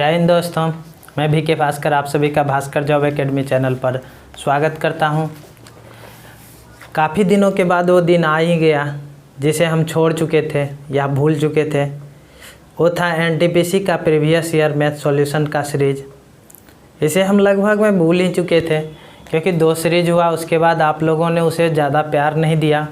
जय हिंद दोस्तों, मैं VK भास्कर आप सभी का भास्कर जॉब एकेडमी चैनल पर स्वागत करता हूं। काफ़ी दिनों के बाद वो दिन आ ही गया जिसे हम छोड़ चुके थे या भूल चुके थे। वो था NTPC का प्रीवियस ईयर मैथ सॉल्यूशन का सीरीज। इसे हम लगभग में भूल ही चुके थे क्योंकि 2 सीरीज हुआ, उसके बाद आप लोगों ने उसे ज़्यादा प्यार नहीं दिया।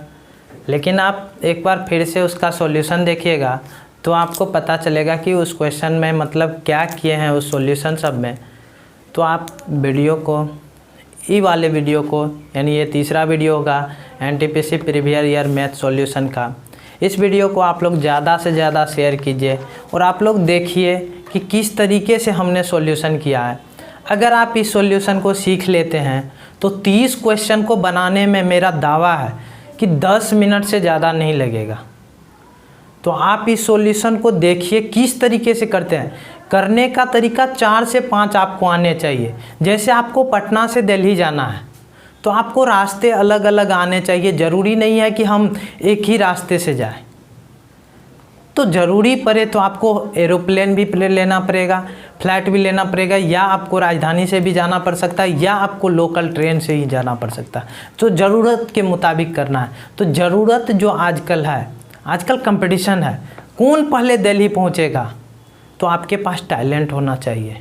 लेकिन आप एक बार फिर से उसका सॉल्यूशन देखिएगा तो आपको पता चलेगा कि उस क्वेश्चन में मतलब क्या किए हैं उस सॉल्यूशन सब में। तो आप वीडियो को, ई वाले वीडियो को, यानी ये तीसरा वीडियो होगा NTPC previous year math solution का, इस वीडियो को आप लोग ज़्यादा से ज़्यादा शेयर कीजिए और आप लोग देखिए कि किस तरीके से हमने सॉल्यूशन किया है। अगर आप इस सॉल्यूशन को सीख लेते हैं तो 30 क्वेश्चन को बनाने में मेरा दावा है कि 10 मिनट से ज़्यादा नहीं लगेगा। तो आप इस सॉल्यूशन को देखिए किस तरीके से करते हैं। करने का तरीका 4 से 5 आपको आने चाहिए। जैसे आपको पटना से दिल्ली जाना है तो आपको रास्ते अलग अलग आने चाहिए। ज़रूरी नहीं है कि हम एक ही रास्ते से जाएं। तो ज़रूरी पड़े तो आपको एरोप्लेन भी लेना पड़ेगा, फ्लाइट भी लेना पड़ेगा, या आपको राजधानी से भी जाना पड़ सकता है, या आपको लोकल ट्रेन से ही जाना पड़ सकता है। तो ज़रूरत के मुताबिक करना है। तो ज़रूरत जो आजकल कंपटीशन है, कौन पहले दिल्ली पहुंचेगा, तो आपके पास टैलेंट होना चाहिए।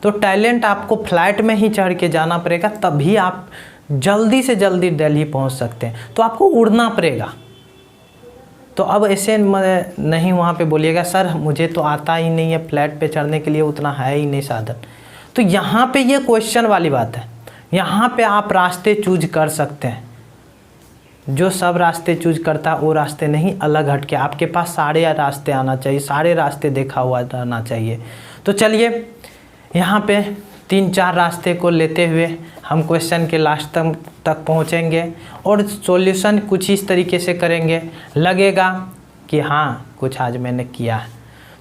तो टैलेंट आपको फ्लाइट में ही चढ़ के जाना पड़ेगा, तभी आप जल्दी से जल्दी दिल्ली पहुंच सकते हैं। तो आपको उड़ना पड़ेगा। तो अब ऐसे नहीं वहाँ पे बोलिएगा सर मुझे तो आता ही नहीं है, फ्लाइट पे चढ़ने के लिए उतना है ही नहीं साधन। तो यहाँ पे ये क्वेश्चन वाली बात है। यहाँ पे आप रास्ते चूज कर सकते हैं। जो सब रास्ते चूज करता है वो रास्ते नहीं, अलग हट के आपके पास सारे रास्ते आना चाहिए, सारे रास्ते देखा हुआ रहना चाहिए। तो चलिए यहाँ पे 3-4 रास्ते को लेते हुए हम क्वेश्चन के लास्ट तक पहुँचेंगे और सॉल्यूशन कुछ इस तरीके से करेंगे, लगेगा कि हाँ कुछ आज मैंने किया है।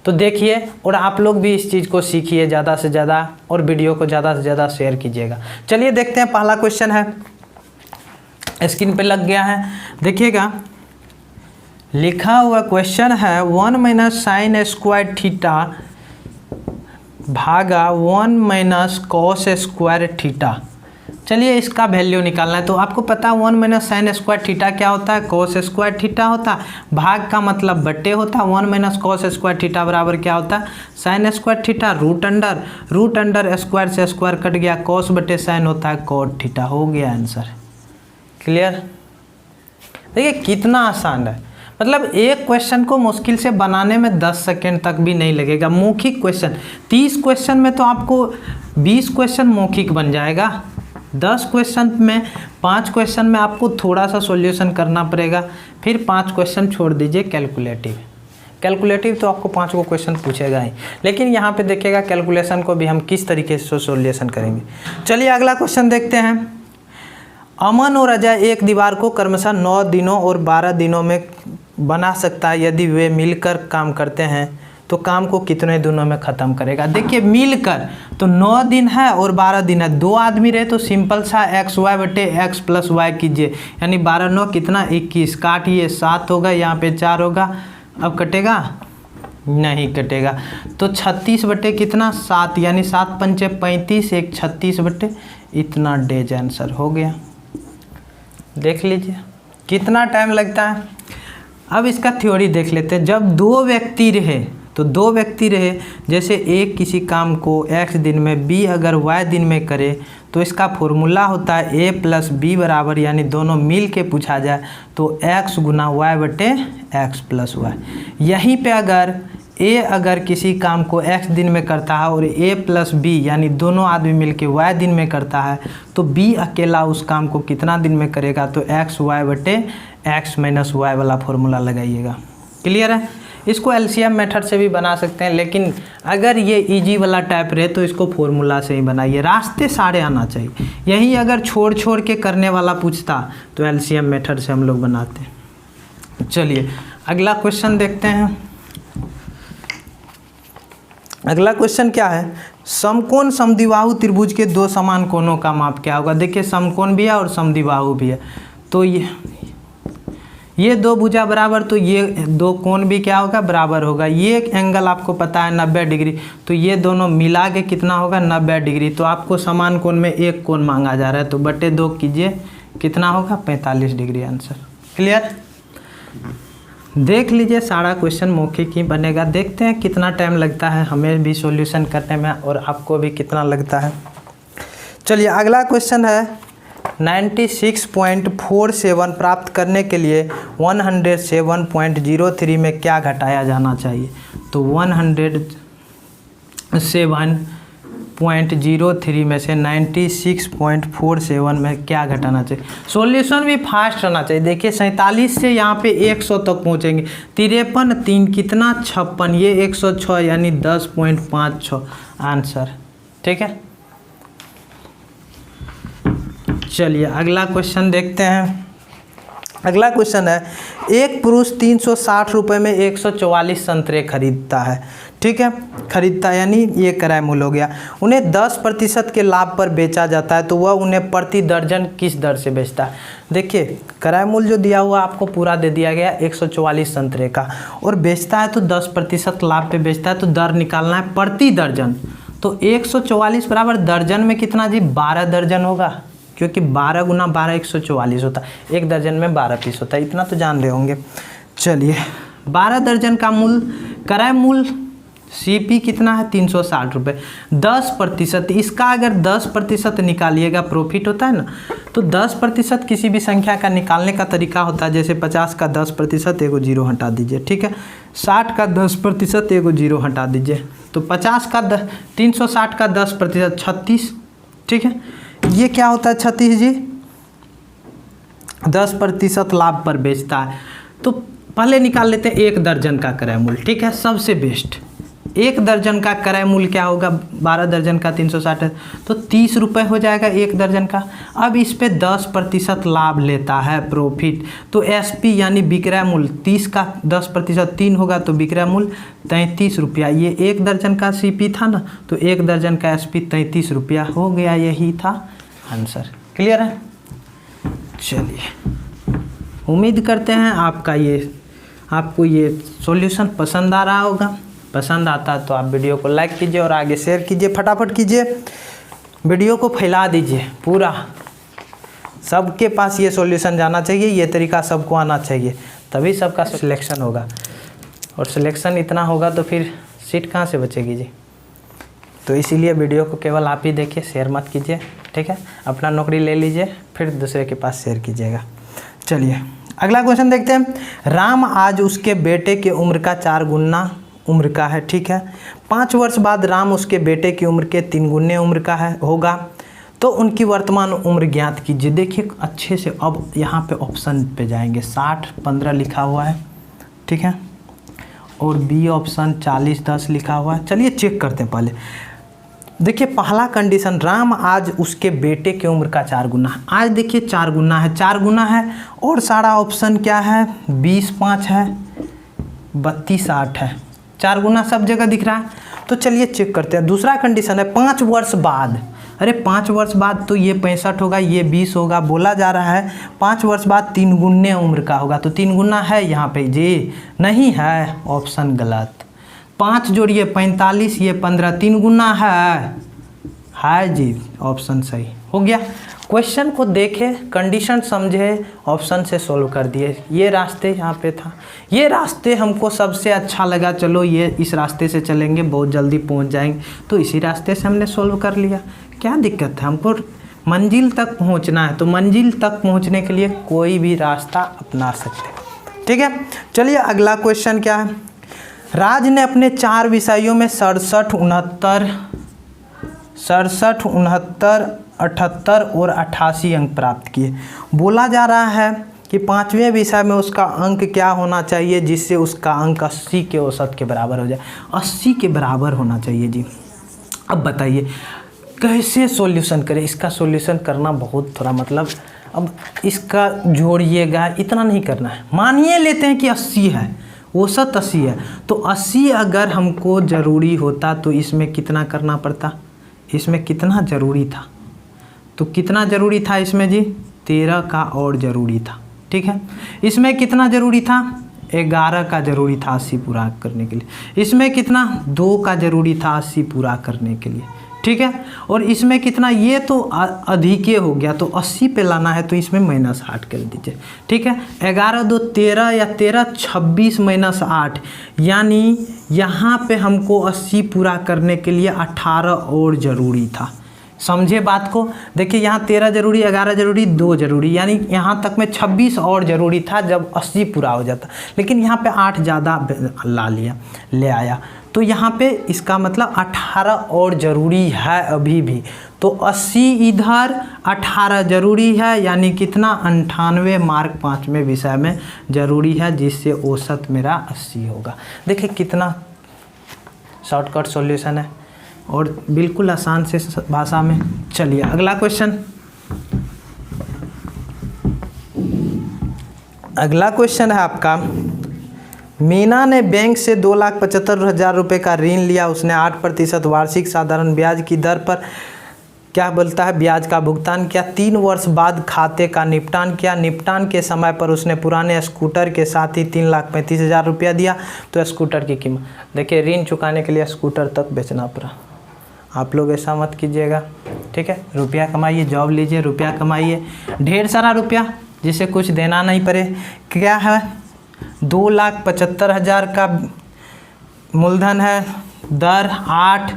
तो देखिए और आप लोग भी इस चीज़ को सीखिए ज़्यादा से ज़्यादा और वीडियो को ज़्यादा से ज़्यादा शेयर कीजिएगा। चलिए देखते हैं, पहला क्वेश्चन है, स्क्रीन पे लग गया है, देखिएगा। लिखा हुआ क्वेश्चन है 1 - sin स्क्वायर थीटा भागा 1 - cos स्क्वायर थीटा। चलिए इसका वैल्यू निकालना है। तो आपको पता है 1 - sin स्क्वायर थीटा क्या होता है, cos स्क्वायर थीटा होता है। भाग का मतलब बट्टे होता है। 1 - cos स्क्वायर थीटा बराबर क्या होता है, sin square theta root under square से स्क्वायर कट गया, cos बटे sin होता है cot थीटा। हो गया आंसर। क्लियर। देखिए कितना आसान है, मतलब एक क्वेश्चन को मुश्किल से बनाने में 10 सेकेंड तक भी नहीं लगेगा। मौखिक क्वेश्चन 30 क्वेश्चन में तो आपको 20 क्वेश्चन मौखिक बन जाएगा। 10 क्वेश्चन में 5 क्वेश्चन में आपको थोड़ा सा सॉल्यूशन करना पड़ेगा, फिर 5 क्वेश्चन छोड़ दीजिए कैलकुलेटिव तो आपको 5 क्वेश्चन पूछेगा ही। लेकिन यहाँ पे देखिएगा कैलकुलेशन को भी हम किस तरीके से सॉल्यूशन करेंगे। चलिए अगला क्वेश्चन देखते हैं। अमन और अजय एक दीवार को क्रमशः 9 दिनों और 12 दिनों में बना सकता है। यदि वे मिलकर काम करते हैं तो काम को कितने दिनों में ख़त्म करेगा। देखिए मिलकर तो 9 दिन है और 12 दिन है। 2 आदमी रहे तो सिंपल सा XY बटे X + Y कीजिए, यानी 12 9 कितना 21, काटिए 7 होगा, यहाँ पे 4 होगा। अब कटेगा नहीं कटेगा, तो 36 बटे कितना 7, यानी 7 पंचे 35, 1 36 बटे इतना डेज आंसर हो गया। देख लीजिए कितना टाइम लगता है। अब इसका थ्योरी देख लेते हैं। जब 2 व्यक्ति रहे तो 2 व्यक्ति रहे, जैसे एक किसी काम को X दिन में, B अगर Y दिन में करे तो इसका फॉर्मूला होता है A + B बराबर, यानी दोनों मिल के पूछा जाए तो X × Y बटे X + Y। यहीं पे अगर किसी काम को X दिन में करता है और A + B यानी दोनों आदमी मिलके Y दिन में करता है तो B अकेला उस काम को कितना दिन में करेगा, तो XY बटे X - Y वाला फॉर्मूला लगाइएगा। क्लियर है। इसको LCM मेथड से भी बना सकते हैं, लेकिन अगर ये इजी वाला टाइप रहे तो इसको फॉर्मूला से ही बनाइए। रास्ते सारे आना चाहिए। यही अगर छोड़ के करने वाला पूछता तो LCM मेथड से हम लोग बनाते। चलिए अगला क्वेश्चन देखते हैं। अगला क्वेश्चन क्या है, समकोण समद्विबाहु त्रिभुज के 2 समान कोणों का माप क्या होगा। देखिए समकोण भी है और समद्विबाहु भी है। तो ये दो भुजा बराबर, तो ये दो कोण भी क्या होगा, बराबर होगा। ये एंगल आपको पता है 90 डिग्री, तो ये दोनों मिला के कितना होगा, 90 डिग्री। तो आपको समान कोण में एक कोण मांगा जा रहा है, तो बटे 2 कीजिए, कितना होगा, 45 डिग्री आंसर। क्लियर? देख लीजिए सारा क्वेश्चन मौखिक ही बनेगा। देखते हैं कितना टाइम लगता है हमें भी सॉल्यूशन करने में और आपको भी कितना लगता है। चलिए अगला क्वेश्चन है 96.47 प्राप्त करने के लिए 107.03 में क्या घटाया जाना चाहिए। तो 107.03 में से 96.47 में क्या घटाना चाहिए। सॉल्यूशन भी फास्ट रहना चाहिए। देखिए 47 से यहाँ पे 100 तक पहुँचेंगे। 53 3 कितना 56, ये 106 यानी 10.56 आंसर। ठीक है, चलिए अगला क्वेश्चन देखते हैं। अगला क्वेश्चन है, एक पुरुष 360 रुपये में 144 संतरे खरीदता है। ठीक है, खरीदता है यानी ये किराया मूल्य हो गया। उन्हें 10% के लाभ पर बेचा जाता है, तो वह उन्हें प्रति दर्जन किस दर से बेचता है। देखिए किराया मूल्य जो दिया हुआ आपको पूरा दे दिया गया 144 संतरे का, और बेचता है तो 10% लाभ पे बेचता है, तो दर निकालना है प्रति दर्जन। तो 144 बराबर दर्जन में कितना जी, 12 दर्जन होगा, क्योंकि 12 गुना 12 144 होता है। एक दर्जन में 12 पीस होता है, इतना तो जान रहे होंगे। चलिए 12 दर्जन का मूल्य, क्रय मूल्य सीपी कितना है, 360 रुपये। 10%, इसका अगर 10% निकालिएगा, प्रॉफिट होता है ना, तो 10% किसी भी संख्या का निकालने का तरीका होता है। जैसे 50 का 10%, एगो जीरो हटा दीजिए। ठीक है, 60 का 10%, एगो जीरो हटा दीजिए। तो 50 का 360 का 10%, 36। ठीक है, ये क्या होता है 36 जी, 10% लाभ पर बेचता है। तो पहले निकाल लेते हैं 1 दर्जन का क्रय मूल्य। ठीक है, सबसे बेस्ट 1 दर्जन का क्रय मूल्य क्या होगा, 12 दर्जन का 360 है, तो 30 रुपये हो जाएगा 1 दर्जन का। अब इस पे 10% लाभ लेता है, प्रॉफिट। तो एसपी यानी विक्रय मूल्य 30 का 10% 3 होगा, तो विक्रय मूल्य 33 रुपया। ये 1 दर्जन का सीपी था ना, तो 1 दर्जन का एसपी 33 रुपया हो गया, यही था आंसर। क्लियर है? चलिए उम्मीद करते हैं आपको ये सॉल्यूशन पसंद आ रहा होगा। पसंद आता है तो आप वीडियो को लाइक कीजिए और आगे शेयर कीजिए, फटाफट कीजिए, वीडियो को फैला दीजिए पूरा। सबके पास ये सॉल्यूशन जाना चाहिए, ये तरीका सबको आना चाहिए, तभी सबका सिलेक्शन होगा। और सिलेक्शन इतना होगा तो फिर सीट कहाँ से बचेगी जी। तो इसीलिए वीडियो को केवल आप ही देखिए, शेयर मत कीजिए। ठीक है, अपना नौकरी ले लीजिए, फिर दूसरे के पास शेयर कीजिएगा। चलिए अगला क्वेश्चन देखते हैं। राम आज उसके बेटे की उम्र का 4 गुना उम्र का है। ठीक है, 5 वर्ष बाद राम उसके बेटे की उम्र के 3 गुने उम्र का होगा, तो उनकी वर्तमान उम्र ज्ञात कीजिए। देखिए अच्छे से, अब यहाँ पे ऑप्शन पे जाएंगे। 60 15 लिखा हुआ है। ठीक है, और बी ऑप्शन 40 10 लिखा हुआ है। चलिए चेक करते हैं पहले। देखिए पहला कंडीशन, राम आज उसके बेटे की उम्र का 4 गुना। आज देखिए 4 गुना है, 4 गुना है, और सारा ऑप्शन क्या है, 20 5 है, 32 8 है, 4 गुना सब जगह दिख रहा है। तो चलिए चेक करते हैं। दूसरा कंडीशन है 5 वर्ष बाद। अरे 5 वर्ष बाद तो ये 65 होगा, ये 20 होगा। बोला जा रहा है 5 वर्ष बाद 3 गुने उम्र का होगा, तो 3 गुना है यहाँ पे जी, नहीं है, ऑप्शन गलत। 5 जोड़िए 45, ये 15, 3 गुना है जी, ऑप्शन सही हो गया। क्वेश्चन को देखे, कंडीशन समझे, ऑप्शन से सॉल्व कर दिए। ये रास्ते यहाँ पे था, ये रास्ते हमको सबसे अच्छा लगा। चलो ये इस रास्ते से चलेंगे, बहुत जल्दी पहुँच जाएंगे, तो इसी रास्ते से हमने सॉल्व कर लिया। क्या दिक्कत है, हमको मंजिल तक पहुँचना है, तो मंजिल तक पहुँचने के लिए कोई भी रास्ता अपना सकते हैं। ठीक है, चलिए अगला क्वेश्चन क्या है। राज ने अपने 4 विषयों में 67 69 78 और 88 अंक प्राप्त किए। बोला जा रहा है कि 5वें विषय में उसका अंक क्या होना चाहिए, जिससे उसका अंक 80 के औसत के बराबर हो जाए। 80 के बराबर होना चाहिए जी। अब बताइए कैसे सॉल्यूशन करें। इसका सॉल्यूशन करना बहुत थोड़ा मतलब, अब इसका जोड़िएगा, इतना नहीं करना है। मानिए लेते हैं कि 80 है, औसत 80 है, तो 80 अगर हमको ज़रूरी होता तो इसमें कितना करना पड़ता, इसमें कितना ज़रूरी था, तो कितना ज़रूरी था इसमें जी, 13 का और ज़रूरी था। ठीक है। इसमें कितना ज़रूरी था, 11 का ज़रूरी था 80 पूरा करने के लिए। इसमें कितना, 2 का ज़रूरी था 80 पूरा करने के लिए, ठीक है। और इसमें कितना, ये तो अधिक हो गया तो 80 पे लाना है तो इसमें -8 कर दीजिए, ठीक है। 11 2 13 या 13 26 -8, यानी यहाँ पे हमको 80 पूरा करने के लिए 18 और ज़रूरी था। समझे बात को। देखिए यहाँ 13 जरूरी, 11 जरूरी, 2 जरूरी, यानी यहाँ तक में 26 और ज़रूरी था जब 80 पूरा हो जाता, लेकिन यहाँ पे 8 ज़्यादा ले आया, तो यहाँ पे इसका मतलब 18 और ज़रूरी है अभी भी। तो 80 इधर, 18 ज़रूरी है, यानी कितना, 98 मार्क 5वें विषय में ज़रूरी है, जिससे औसत मेरा 80 होगा। देखिए कितना शॉर्टकट सॉल्यूशन है और बिल्कुल आसान से भाषा में। चलिए अगला क्वेश्चन। अगला क्वेश्चन है आपका, मीना ने बैंक से 2,75,000 रुपये का ऋण लिया। उसने 8% वार्षिक साधारण ब्याज की दर पर क्या बोलता है ब्याज का भुगतान किया। 3 वर्ष बाद खाते का निपटान किया। निपटान के समय पर उसने पुराने स्कूटर के साथ ही 3,35,000 रुपया दिया। तो स्कूटर की कीमत, देखिए ऋण चुकाने के लिए स्कूटर तक बेचना पड़ा। आप लोग ऐसा मत कीजिएगा, ठीक है। रुपया कमाइए, जॉब लीजिए, रुपया कमाइए, ढेर सारा रुपया जिसे कुछ देना नहीं पड़े। क्या है, 2,75,000 का मूलधन है, दर 8,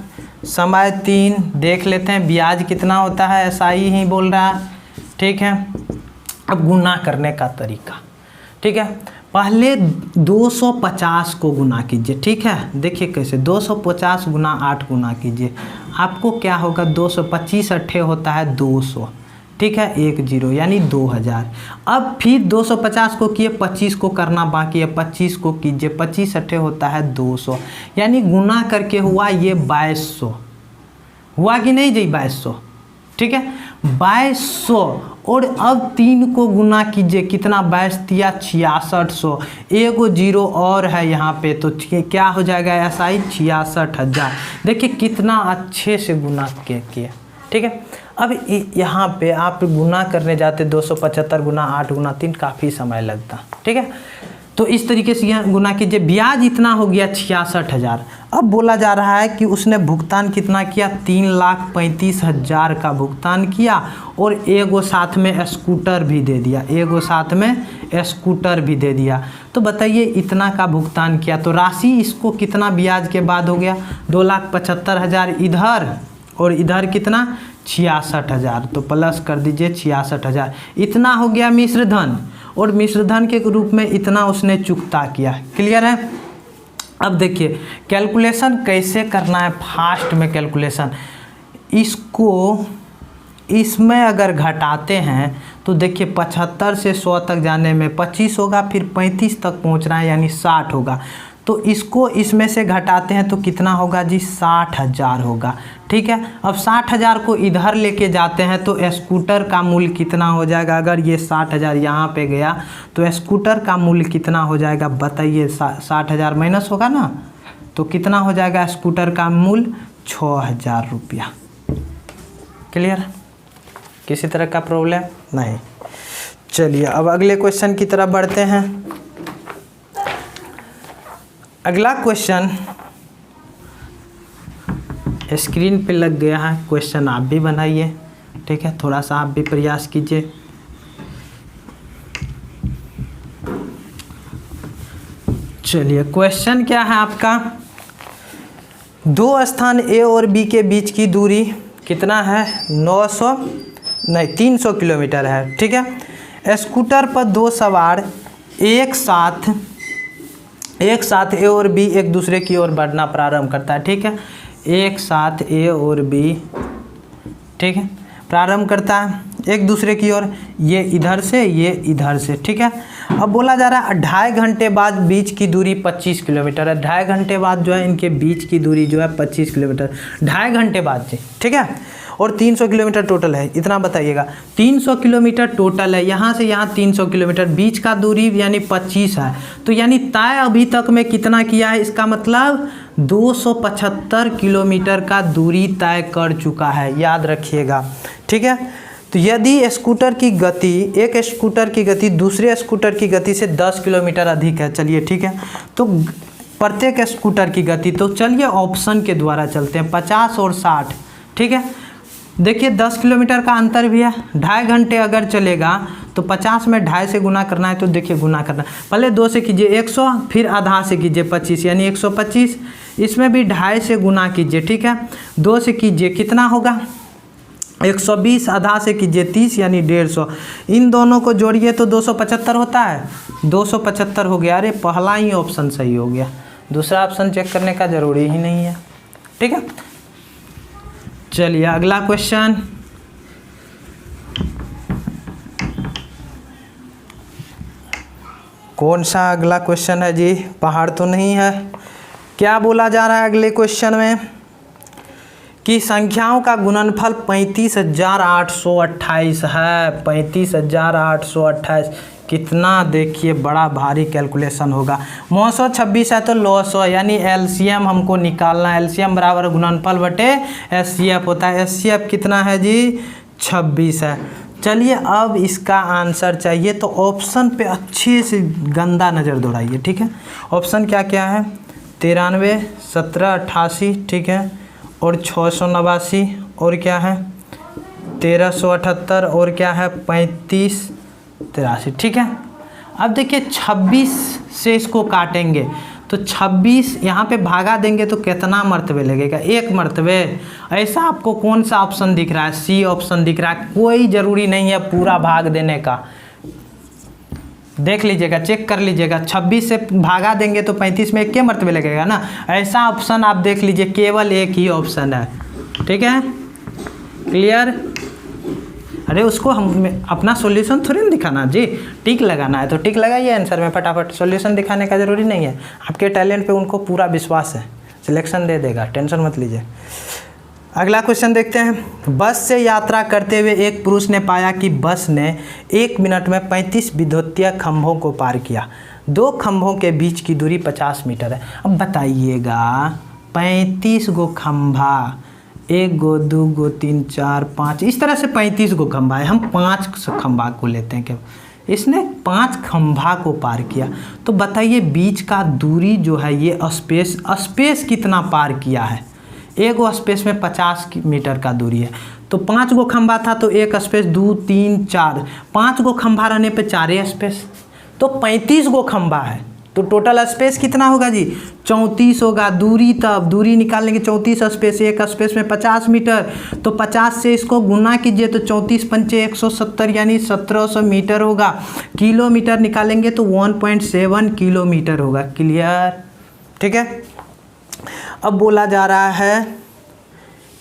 समय 3, देख लेते हैं ब्याज कितना होता है, ऐसा ही बोल रहा है, ठीक है। अब गुना करने का तरीका, ठीक है। पहले 250 को गुना कीजिए, ठीक है। देखिए कैसे, 250 गुना 8 गुना कीजिए, आपको क्या होगा, 225 अट्ठे होता है 200, ठीक है, 1 0 यानी 2000। अब फिर 250 को किए, 25 को करना बाकी है, 25 को कीजिए, 25 अट्ठे होता है 200, यानी गुना करके हुआ ये 2200, हुआ कि नहीं जी, 2200, ठीक है, 2200। और अब 3 को गुना कीजिए, कितना, 22 तिया 6600, 1 0 और है यहाँ पे, तो क्या हो जाएगा ऐसा ही 66,000। देखिए कितना अच्छे से गुना किए, ठीक है। अब यहाँ पे आप गुना करने जाते 275 गुना 8 गुना 3, काफ़ी समय लगता, ठीक है। तो इस तरीके से यहाँ गुना कीजिए, ब्याज इतना हो गया 66,000। अब बोला जा रहा है कि उसने भुगतान कितना किया, 3,35,000 का भुगतान किया और एगो साथ में स्कूटर भी दे दिया, एगो साथ में स्कूटर भी दे दिया। तो बताइए इतना का भुगतान किया, तो राशि इसको कितना ब्याज के बाद हो गया, 2,75,000 इधर और इधर कितना, 66,000, तो प्लस कर दीजिए 66,000। इतना हो गया मिश्र धन, और मिश्र धन के रूप में इतना उसने चुकता किया। क्लियर है। अब देखिए कैलकुलेशन कैसे करना है, फास्ट में कैलकुलेशन। इसको इसमें अगर घटाते हैं तो देखिए 75 से 100 तक जाने में 25 होगा, फिर 35 तक पहुंचना है यानी 60 होगा। तो इसको इसमें से घटाते हैं तो कितना होगा जी, 60,000 होगा, ठीक है। अब 60,000 को इधर लेके जाते हैं तो स्कूटर का मूल्य कितना हो जाएगा, अगर ये 60,000 यहाँ पे गया तो स्कूटर का मूल्य कितना हो जाएगा बताइए, 60,000 माइनस होगा ना, तो कितना हो जाएगा स्कूटर का मूल्य, 6,000 रुपया। क्लियर, किसी तरह का प्रॉब्लम नहीं। चलिए अब अगले क्वेश्चन की तरफ बढ़ते हैं। अगला क्वेश्चन स्क्रीन पे लग गया है, क्वेश्चन आप भी बनाइए, ठीक है, थोड़ा सा आप भी प्रयास कीजिए। चलिए क्वेश्चन क्या है आपका, 2 स्थान ए और बी के बीच की दूरी कितना है, 300 किलोमीटर है, ठीक है। स्कूटर पर 2 सवार एक साथ ए और बी एक दूसरे की ओर बढ़ना प्रारंभ करता है, ठीक है। एक साथ ए और बी, ठीक है, प्रारंभ करता है एक दूसरे की ओर, ये इधर से ये इधर से, ठीक है। अब बोला जा रहा है 2.5 घंटे बाद बीच की दूरी 25 किलोमीटर है। 2.5 घंटे बाद जो है इनके बीच की दूरी जो है 25 किलोमीटर, 2.5 घंटे बाद जी, ठीक है। और 300 किलोमीटर टोटल है, इतना बताइएगा। 300 किलोमीटर टोटल है, यहाँ से यहाँ 300 किलोमीटर, बीच का दूरी यानी 25 है, तो यानी तय अभी तक में कितना किया है, इसका मतलब 275 किलोमीटर का दूरी तय कर चुका है, याद रखिएगा, ठीक है। तो यदि स्कूटर की गति, एक स्कूटर की गति दूसरे स्कूटर की गति से 10 किलोमीटर अधिक है, चलिए ठीक है, तो प्रत्येक स्कूटर की गति, तो चलिए ऑप्शन के द्वारा चलते हैं 50 और 60, ठीक है। देखिए 10 किलोमीटर का अंतर भी है, 2.5 घंटे अगर चलेगा तो 50 में 2.5 से गुना करना है, तो देखिए गुना करना, पहले 2 से कीजिए 100, फिर आधा से कीजिए 25 यानी 125, इसमें भी 2.5 से गुना कीजिए, ठीक है। 2 से कीजिए कितना होगा 120, आधा से कीजिए 30 यानी 150, इन दोनों को जोड़िए तो 275 होता है, 275 हो गया। अरे पहला ही ऑप्शन सही हो गया, दूसरा ऑप्शन चेक करने का ज़रूरी ही नहीं है, ठीक है। चलिए अगला क्वेश्चन, कौन सा अगला क्वेश्चन है जी, पहाड़ तो नहीं है। क्या बोला जा रहा है अगले क्वेश्चन में कि संख्याओं का गुणनफल 35,828 है। 35,828 कितना, देखिए बड़ा भारी कैलकुलेशन होगा। 926 है तो 900 यानी एलसीएम हमको निकालना है। एलसीएम बराबर गुणनफल बटे एचसीएफ होता है। एचसीएफ कितना है जी 26 है। चलिए अब इसका आंसर चाहिए तो ऑप्शन पे अच्छे से गंदा नज़र दौड़ाइए, ठीक है। ऑप्शन क्या क्या है 93, 17, 88, ठीक है, और 689, और क्या है 1378, और क्या है 35, 83, ठीक है। अब देखिए 26 से इसको काटेंगे तो 26 यहाँ पे भागा देंगे तो कितना मर्तबे लगेगा, 1 मर्तबे। ऐसा आपको कौन सा ऑप्शन दिख रहा है, सी ऑप्शन दिख रहा है। कोई ज़रूरी नहीं है पूरा भाग देने का, देख लीजिएगा, चेक कर लीजिएगा। 26 से भागा देंगे तो 35 में 1 मर्तबे लगेगा ना। ऐसा ऑप्शन आप देख लीजिए, केवल एक ही ऑप्शन है, ठीक है, क्लियर। अरे उसको हम अपना सॉल्यूशन थोड़ी ना दिखाना जी, टिक लगाना है तो टिक लगाइए आंसर में फटाफट। सॉल्यूशन दिखाने का ज़रूरी नहीं है, आपके टैलेंट पे उनको पूरा विश्वास है, सिलेक्शन दे देगा, टेंशन मत लीजिए। अगला क्वेश्चन देखते हैं। बस से यात्रा करते हुए एक पुरुष ने पाया कि बस ने 1 मिनट में 35 विद्युतीय खंभों को पार किया। 2 खंभों के बीच की दूरी 50 मीटर है। अब बताइएगा 35 गो खंभा, 1 गो 2 गो 3 4 5, इस तरह से 35 गो खंभा है। हम 5 खंभा को लेते हैं, क्या इसने 5 खंभा को पार किया। तो बताइए बीच का दूरी जो है ये स्पेस कितना पार किया है। 1 गो स्पेस में 50 मीटर का दूरी है, तो 5 गो खंभा था तो 1 स्पेस 2 3 4, 5 गो खंभा रहने पे 4 स्पेस, तो 35 गो खंभा है। तो टोटल स्पेस कितना होगा जी 34 होगा। दूरी तब दूरी निकालेंगे 34 स्पेस, 1 स्पेस में 50 मीटर, तो 50 से इसको गुना कीजिए तो 34 पंचे 170 यानी 1700 मीटर होगा। किलोमीटर निकालेंगे तो 1.7 किलोमीटर होगा, क्लियर, ठीक है। अब बोला जा रहा है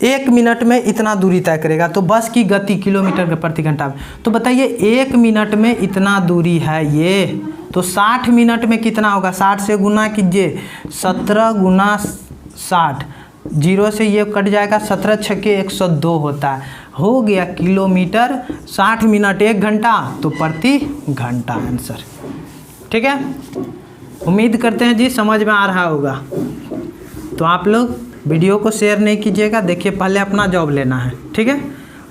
1 मिनट में इतना दूरी तय करेगा, तो बस की गति किलोमीटर प्रति घंटा में। तो बताइए 1 मिनट में इतना दूरी है ये, तो 60 मिनट में कितना होगा, 60 से गुना कीजिए, 17 गुना 60, 0 से ये कट जाएगा, 17 छक्के 102 होता है, हो गया किलोमीटर। 60 मिनट 1 घंटा तो प्रति घंटा आंसर, ठीक है। उम्मीद करते हैं जी समझ में आ रहा होगा। तो आप लोग वीडियो को शेयर नहीं कीजिएगा, देखिए पहले अपना जॉब लेना है, ठीक है,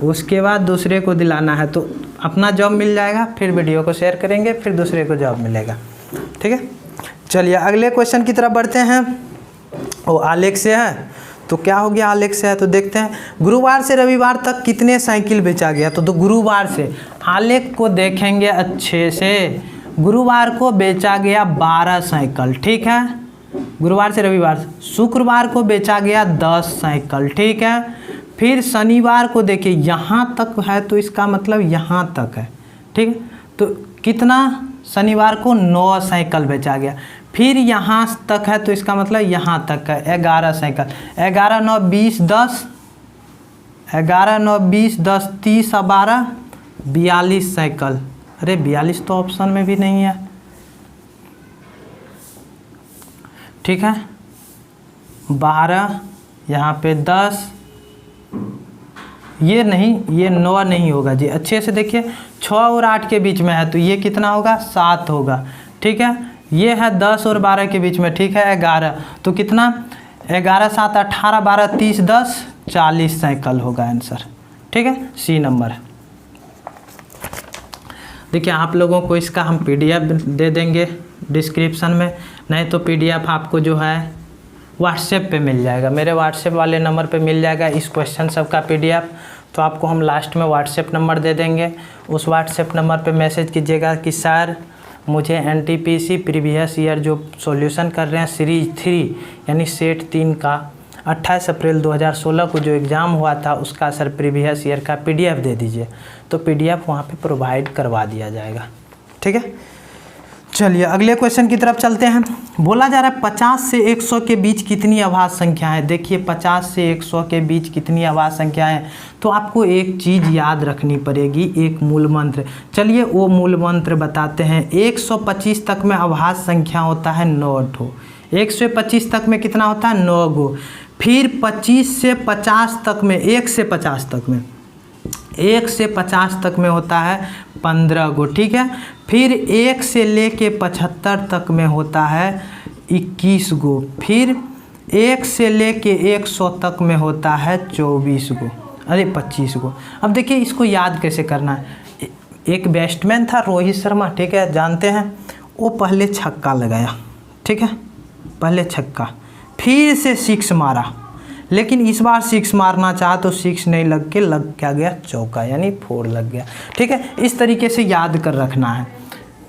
उसके बाद दूसरे को दिलाना है। तो अपना जॉब मिल जाएगा, फिर वीडियो को शेयर करेंगे, फिर दूसरे को जॉब मिलेगा, ठीक है। चलिए अगले क्वेश्चन की तरफ बढ़ते हैं। वो आलेख से है, तो क्या हो गया आलेख से है, तो देखते हैं। गुरुवार से रविवार तक कितने साइकिल बेचा गया। तो गुरुवार से, आलेख को देखेंगे अच्छे से। गुरुवार को बेचा गया 12 साइकिल, ठीक है, गुरुवार से रविवार। शुक्रवार को बेचा गया 10 साइकिल, ठीक है। फिर शनिवार को देखिए यहाँ तक है तो इसका मतलब यहाँ तक है, ठीक है। तो कितना, शनिवार को 9 साइकिल बेचा गया। फिर यहाँ तक है तो इसका मतलब यहाँ तक है 11 साइकिल। 11 9 20 10, 11 9 20 10 30 और 12 42 साइकिल। अरे 42 तो ऑप्शन में भी नहीं है, ठीक है। 12 यहाँ पे 10, ये नहीं, ये 9 नहीं होगा जी, अच्छे से देखिए 6 और 8 के बीच में है तो ये कितना होगा 7 होगा, ठीक है। ये है 10 और 12 के बीच में, ठीक है 11, तो कितना 11 7 18 12 30 10 40 साइकिल होगा आंसर, ठीक है, सी नंबर। देखिए आप लोगों को इसका हम PDF दे देंगे डिस्क्रिप्शन में, नहीं तो PDF आपको जो है व्हाट्सएप पे मिल जाएगा, मेरे व्हाट्सएप वाले नंबर पे मिल जाएगा इस क्वेश्चन सब का PDF। तो आपको हम लास्ट में व्हाट्सएप नंबर दे देंगे, उस व्हाट्सएप नंबर पे मैसेज कीजिएगा कि सर मुझे NTPC प्रीवियस ईयर जो सॉल्यूशन कर रहे हैं सीरीज 3 यानी सेट 3 का 28 अप्रैल 2016 को जो एग्ज़ाम हुआ था उसका सर प्रीवियस ईयर का PDF दे दीजिए, तो PDF वहाँ पे प्रोवाइड करवा दिया जाएगा। ठीक है, चलिए अगले क्वेश्चन की तरफ चलते हैं। बोला जा रहा है 50 से 100 के बीच कितनी अभाज्य संख्या है। देखिए 50 से 100 के बीच कितनी अभाज्य संख्या है, तो आपको एक चीज़ याद रखनी पड़ेगी, एक मूल मंत्र। चलिए वो मूल मंत्र बताते हैं। 125 तक में अभाज्य संख्या होता है 9 ठो, 125 तक में कितना होता है 9 गो। फिर 25 से 50 तक में 1 से 50 तक में 1 से 50 तक में होता है 15 गो। ठीक है, फिर 1 से लेके 75 तक में होता है 21 गो। फिर 1 से लेके 100 तक में होता है 24 गो, अरे 25 गो। अब देखिए इसको याद कैसे करना है। एक बैट्समैन था रोहित शर्मा, ठीक है, जानते हैं, वो पहले छक्का लगाया, ठीक है, पहले छक्का, फिर से 6 मारा, लेकिन इस बार 6 मारना चाहा तो 6 नहीं लग के लग क्या गया चौका, यानी 4 लग गया। ठीक है, इस तरीके से याद कर रखना है।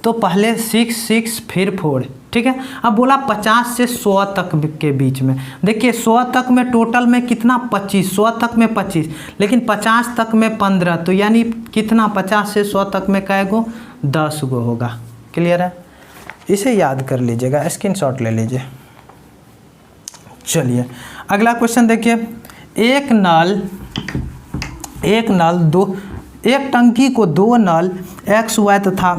तो पहले 6 फिर 4। ठीक है, अब बोला 50 से 100 तक के बीच में। देखिए 100 तक में टोटल में कितना 25, 100 तक में 25, लेकिन 50 तक में 15, तो यानी कितना 50 से 100 तक में कै गो 10 गो होगा। क्लियर है, इसे याद कर लीजिएगा, स्क्रीनशॉट ले लीजिए। चलिए अगला क्वेश्चन देखिए। एक टंकी को 2 नल X Y तथा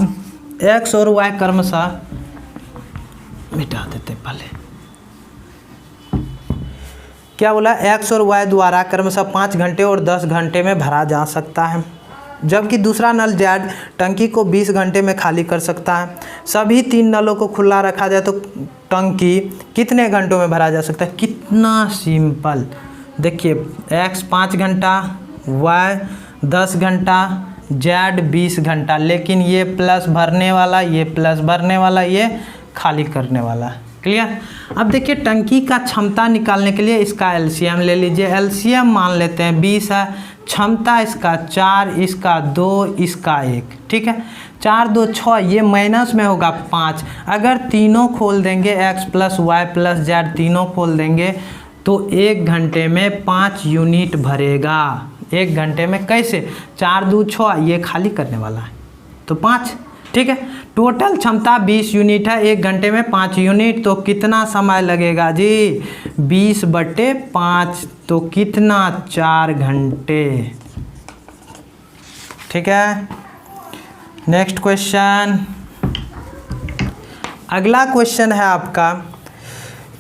X और Y क्रमशः, मिटा देते पहले, क्या बोला, X और Y द्वारा क्रमशः 5 घंटे और 10 घंटे में भरा जा सकता है, जबकि दूसरा नल Z टंकी को 20 घंटे में खाली कर सकता है। सभी 3 नलों को खुला रखा जाए तो टंकी कितने घंटों में भरा जा सकता है। कितना सिंपल, देखिए X 5 घंटा, Y 10 घंटा, Z 20 घंटा, लेकिन ये प्लस भरने वाला, ये प्लस भरने वाला, ये खाली करने वाला। क्लियर। अब देखिए टंकी का क्षमता निकालने के लिए इसका एलसीएम ले लीजिए। एलसीएम मान लेते हैं 20 है, क्षमता इसका 4, इसका 2, इसका 1। ठीक है, 4 2 6, ये माइनस में होगा 5। अगर तीनों खोल देंगे X plus Y plus Z तीनों खोल देंगे तो 1 घंटे में 5 यूनिट भरेगा। 1 घंटे में कैसे, 4 2 6, ये खाली करने वाला है तो 5। ठीक है, टोटल क्षमता 20 यूनिट है, 1 घंटे में 5 यूनिट, तो कितना समय लगेगा जी 20/5, तो कितना 4 घंटे। ठीक है, नेक्स्ट क्वेश्चन। अगला क्वेश्चन है आपका,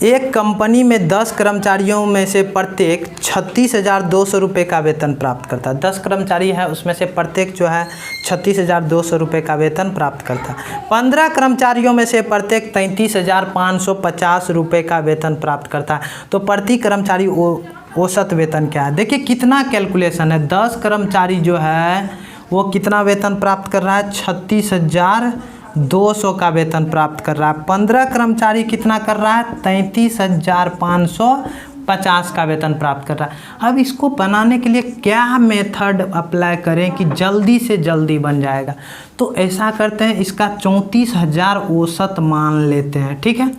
एक कंपनी में 10 कर्मचारियों में से प्रत्येक 36,200 रुपये का वेतन प्राप्त करता है। 10 कर्मचारी है, उसमें से प्रत्येक जो है 36,200 रुपये का वेतन प्राप्त करता है। 15 कर्मचारियों में से प्रत्येक 33,550 रुपये का वेतन प्राप्त करता है। तो प्रति कर्मचारी औसत वेतन क्या है। देखिए कितना कैलकुलेशन है। 10 कर्मचारी जो है वो कितना वेतन प्राप्त कर रहा है, 36,200 का वेतन प्राप्त कर रहा है। 15 कर्मचारी कितना कर रहा है, 33,550 का वेतन प्राप्त कर रहा है। अब इसको बनाने के लिए क्या मेथड अप्लाई करें कि जल्दी से जल्दी बन जाएगा, तो ऐसा करते हैं, इसका 34,000 औसत मान लेते हैं। ठीक है,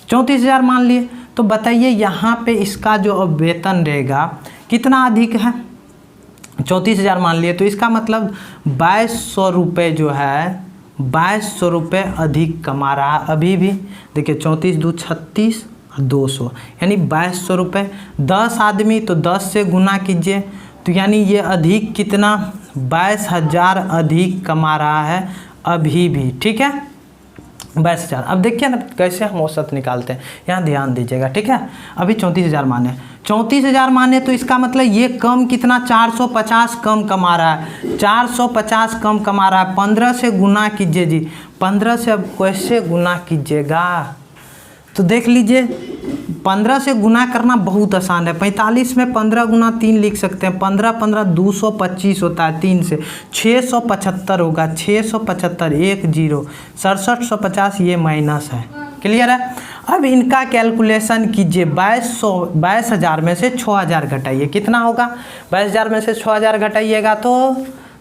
34,000 मान लिए, तो बताइए यहाँ पे इसका जो अब वेतन रहेगा कितना अधिक है, 34,000 मान लिए, तो इसका मतलब 2200 रुपये जो है 2200 रुपये अधिक कमा रहा है अभी भी। देखिए 34 2 36 200, यानी 2200 रुपये। 10 आदमी तो 10 से गुना कीजिए, तो यानी ये अधिक कितना 22,000 अधिक कमा रहा है अभी भी। ठीक है, 22,000। अब देखिए ना कैसे हम औसत निकालते हैं, यहाँ ध्यान दीजिएगा। ठीक है, अभी 34,000 माने, 34,000 माने तो इसका मतलब ये कम कितना 450 कम कमा रहा है, 450 कम कमा रहा है। 15 से गुना कीजिए जी, 15 से अब कैसे गुना कीजिएगा, तो देख लीजिए 15 से गुना करना बहुत आसान है। 45 में 15 गुना 3 लिख सकते हैं। 15 15 225 होता है 3 से। 675 होगा, 675 1 0 6750, ये माइनस है। क्लियर है। अब इनका कैलकुलेशन कीजिए। 22,000 में से 6000 घटाइए, कितना होगा? 22,000 में से 6000 घटाइएगा तो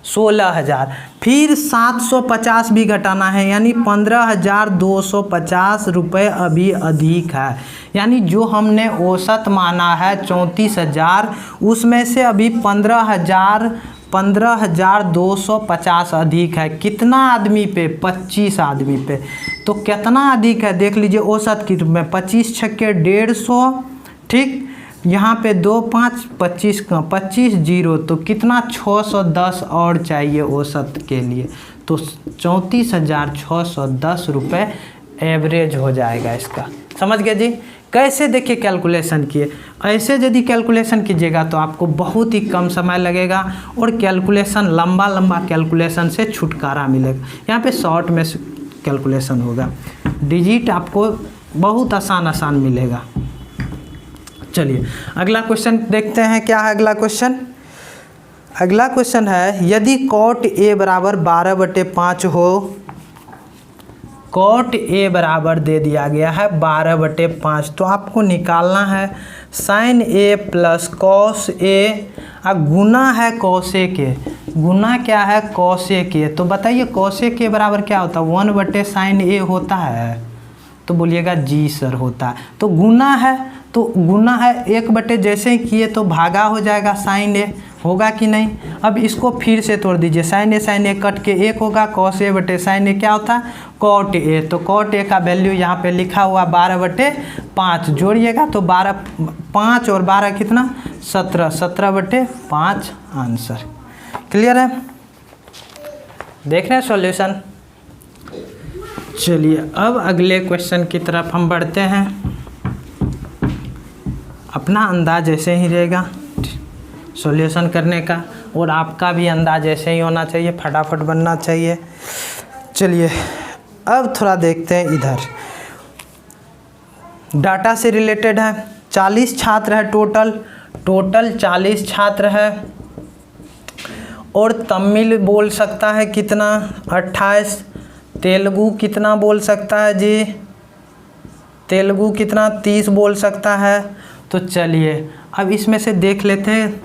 16,000। फिर 750 भी घटाना है, यानी 15,250 रुपये अभी अधिक है। यानी जो हमने औसत माना है 34,000, उसमें से अभी 15,250 अधिक है। कितना आदमी पे? 25 आदमी पे। तो कितना अधिक है देख लीजिए औसत की में। 25 छक्के 150, ठीक। यहाँ पे 2 5 25 का 25 0, तो कितना? 610 और चाहिए औसत के लिए। तो 34,610 रुपये एवरेज हो जाएगा इसका। समझ गए जी? कैसे देखिए कैलकुलेशन किए। ऐसे यदि कैलकुलेशन कीजिएगा तो आपको बहुत ही कम समय लगेगा और कैलकुलेशन लंबा कैलकुलेशन से छुटकारा मिलेगा। यहाँ पे शॉर्ट में कैलकुलेशन होगा, डिजिट आपको बहुत आसान मिलेगा। चलिए अगला क्वेश्चन देखते हैं। क्या है अगला क्वेश्चन? अगला क्वेश्चन है, यदि cot A बराबर 12/5 हो, cot A बराबर दे दिया गया है 12/5, तो आपको निकालना है sin A plus cos A, गुना है cos A के। गुना क्या है? cos A के। तो बताइए cos A के बराबर क्या होता है? 1/sin A होता है। तो बोलिएगा जी सर होता है। तो गुना है, तो गुना है 1/, जैसे ही किए तो भागा हो जाएगा sin A, होगा कि नहीं? अब इसको फिर से तोड़ दीजिए। sin A कट के 1 होगा, cos A/sin A क्या होता है? cot A। तो cot A का वैल्यू यहाँ पे लिखा हुआ 12/5, जोड़िएगा तो 12, 5 और 12 कितना? 17, 17/5 आंसर। क्लियर है? देख रहे हैं सॉल्यूशन। चलिए अब अगले क्वेश्चन की तरफ हम बढ़ते हैं। अपना अंदाज ऐसे ही रहेगा सॉल्यूशन करने का, और आपका भी अंदाज ऐसे ही होना चाहिए, फटाफट बनना चाहिए। चलिए अब थोड़ा देखते हैं इधर। डाटा से रिलेटेड है। 40 छात्र है टोटल 40 छात्र है, और तमिल बोल सकता है कितना? 28। तेलुगु कितना बोल सकता है जी? तेलुगु कितना? 30 बोल सकता है। तो चलिए अब इसमें से देख लेते हैं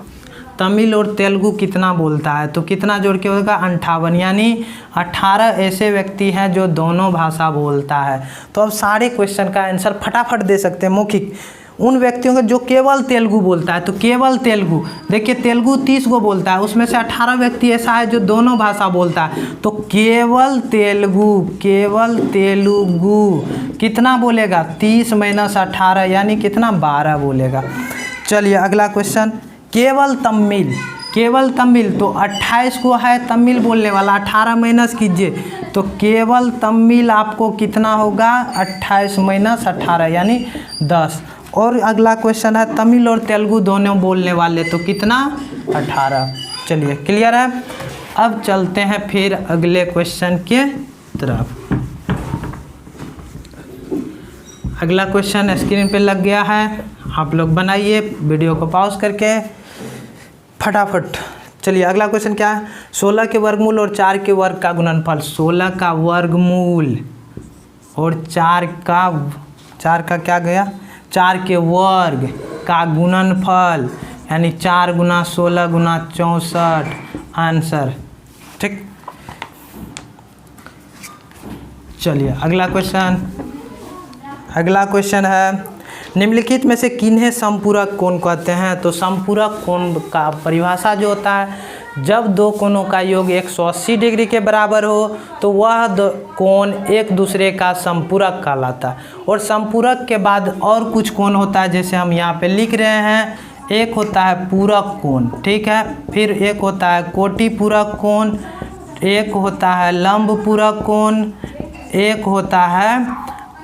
तमिल और तेलुगु कितना बोलता है। तो कितना जोड़ के होगा? 58, यानी 18 ऐसे व्यक्ति हैं जो दोनों भाषा बोलता है। तो अब सारे क्वेश्चन का आंसर फटाफट दे सकते हैं मौखिक। उन व्यक्तियों का जो केवल तेलुगु बोलता है, तो केवल तेलुगु, देखिए तेलुगु 30 को बोलता है, उसमें से 18 व्यक्ति ऐसा है जो दोनों भाषा बोलता है। तो केवल तेलुगु कितना बोलेगा? 30 - 18, यानी कितना? 12 बोलेगा। चलिए अगला क्वेश्चन। केवल तमिल, तो 28 को है तमिल बोलने वाला, 18 माइनस कीजिए तो केवल तमिल आपको कितना होगा? 28 - 18 यानी 10। और अगला क्वेश्चन है तमिल और तेलुगु दोनों बोलने वाले, तो कितना? 18। चलिए क्लियर है। अब चलते हैं फिर अगले क्वेश्चन के तरफ। अगला क्वेश्चन स्क्रीन पे लग गया है, आप लोग बनाइए वीडियो को पॉज करके फटाफट। चलिए अगला क्वेश्चन क्या है? 16 के वर्गमूल और 4 के वर्ग का गुणनफल। 16 का वर्गमूल और 4 का क्या गया? 4 के वर्ग का गुणनफल, यानी 4 × 16 × 64 आंसर। ठीक। चलिए अगला क्वेश्चन है, निम्नलिखित में से किन्हें समपूरक कोण कहते हैं? तो समपूरक कोण का परिभाषा जो होता है, जब दो कोणों का योग 180 डिग्री के बराबर हो तो वह कोण एक दूसरे का समपूरक कहलाता है। और समपूरक के बाद और कुछ कोण होता है, जैसे हम यहाँ पे लिख रहे हैं। एक होता है पूरक कोण, ठीक है, फिर एक होता है कोटि पूरक कोण, एक होता है लंब पूरक कोण, एक होता है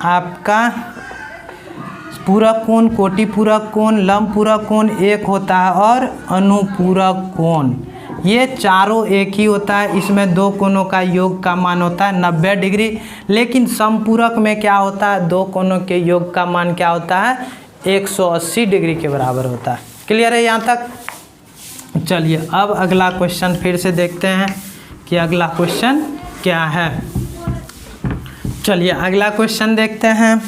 आपका पूरक कोण, कोटि पूरक कोण, लंब पूरक कोण, एक होता है और अनुपूरक कोण। ये चारों एक ही होता है। इसमें दो कोणों का योग का मान होता है 90 डिग्री। लेकिन समपूरक में क्या होता है? दो कोणों के योग का मान क्या होता है? 180 डिग्री के बराबर होता है। क्लियर है यहाँ तक? चलिए अब अगला क्वेश्चन फिर से देखते हैं कि अगला क्वेश्चन क्या है। चलिए अगला क्वेश्चन देखते हैं।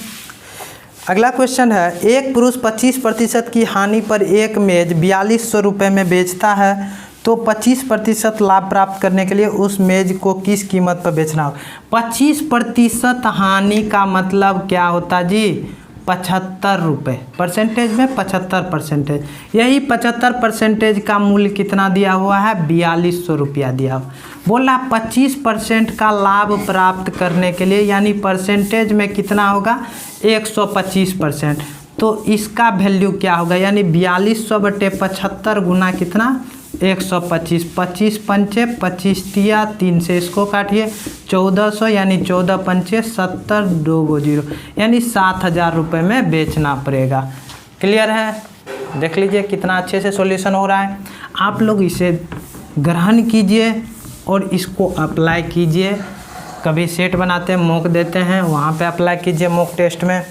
अगला क्वेश्चन है, एक पुरुष 25% की हानि पर एक मेज 4200 रुपये में बेचता है, तो 25% लाभ प्राप्त करने के लिए उस मेज को किस कीमत पर बेचना होगा? 25% हानि का मतलब क्या होता जी? 75 रुपये। परसेंटेज में 75%। यही 75% का मूल्य कितना दिया हुआ है? 4200 रुपया दिया हुआ। बोला 25% का लाभ प्राप्त करने के लिए, यानी परसेंटेज में कितना होगा? 125%। तो इसका वैल्यू क्या होगा? यानी 4200 बटे 75 गुना कितना? 125। 25 पंचे 25 तिया 3 से इसको काटिए 1400, यानी 14 पंचे 70 2 0, यानी 7000 रुपये में बेचना पड़ेगा। क्लियर है? देख लीजिए कितना अच्छे से सॉल्यूशन हो रहा है। आप लोग इसे ग्रहण कीजिए और इसको अप्लाई कीजिए। कभी सेट बनाते हैं, मॉक देते हैं, वहाँ पे अप्लाई कीजिए मॉक टेस्ट में।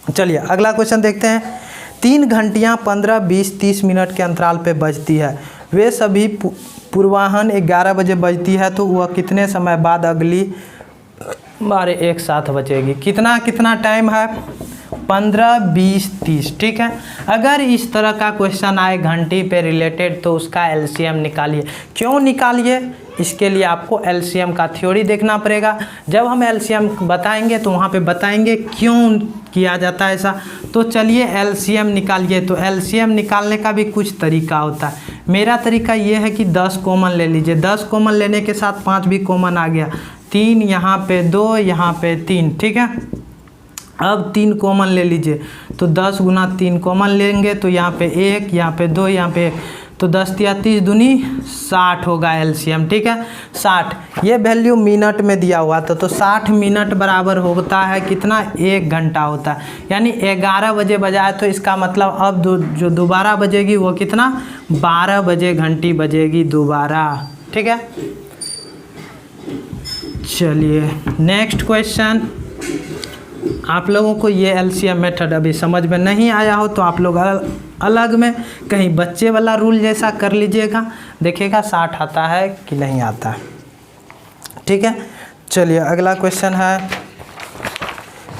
चलिए अगला क्वेश्चन देखते हैं। 3 घंटियाँ 15, 20, 30 मिनट के अंतराल पे बजती है। वे सभी पूर्वाह्न 11 बजे बजती है, तो वह कितने समय बाद अगली बार एक साथ बजेगी? कितना टाइम है? 15, 20, 30। ठीक है। अगर इस तरह का क्वेश्चन आए घंटी पे रिलेटेड, तो उसका एलसीएम निकालिए। क्यों निकालिए? इसके लिए आपको एलसीएम का थ्योरी देखना पड़ेगा। जब हम एलसीएम बताएंगे तो वहाँ पे बताएंगे क्यों किया जाता है ऐसा। तो चलिए एलसीएम निकालिए। तो एलसीएम निकालने का भी कुछ तरीका होता है। मेरा तरीका ये है कि 10 कॉमन ले लीजिए। 10 कॉमन लेने के साथ 5 भी कॉमन आ गया। 3 यहाँ पे 2, यहाँ पे 3। ठीक है। अब 3 कॉमन ले लीजिए, तो 10 गुना 3 कॉमन लेंगे, तो यहाँ पे 1, यहाँ पे 2, यहाँ पे 1, तो 10 तिया 30 दूनी 60 होगा एलसीएम। ठीक है। 60 ये वैल्यू मिनट में दिया हुआ था, तो 60 मिनट बराबर होता है कितना? 1 घंटा होता है। यानी 11 बजे बजाए, तो इसका मतलब अब जो दोबारा बजेगी वो कितना? 12 बजे घंटी बजेगी दोबारा। ठीक है। चलिए नेक्स्ट क्वेश्चन। आप लोगों को ये एलसीएम मेथड अभी समझ में नहीं आया हो, तो आप लोग अलग में कहीं बच्चे वाला रूल जैसा कर लीजिएगा, देखिएगा 60 आता है कि नहीं आता है। ठीक है। चलिए अगला क्वेश्चन है,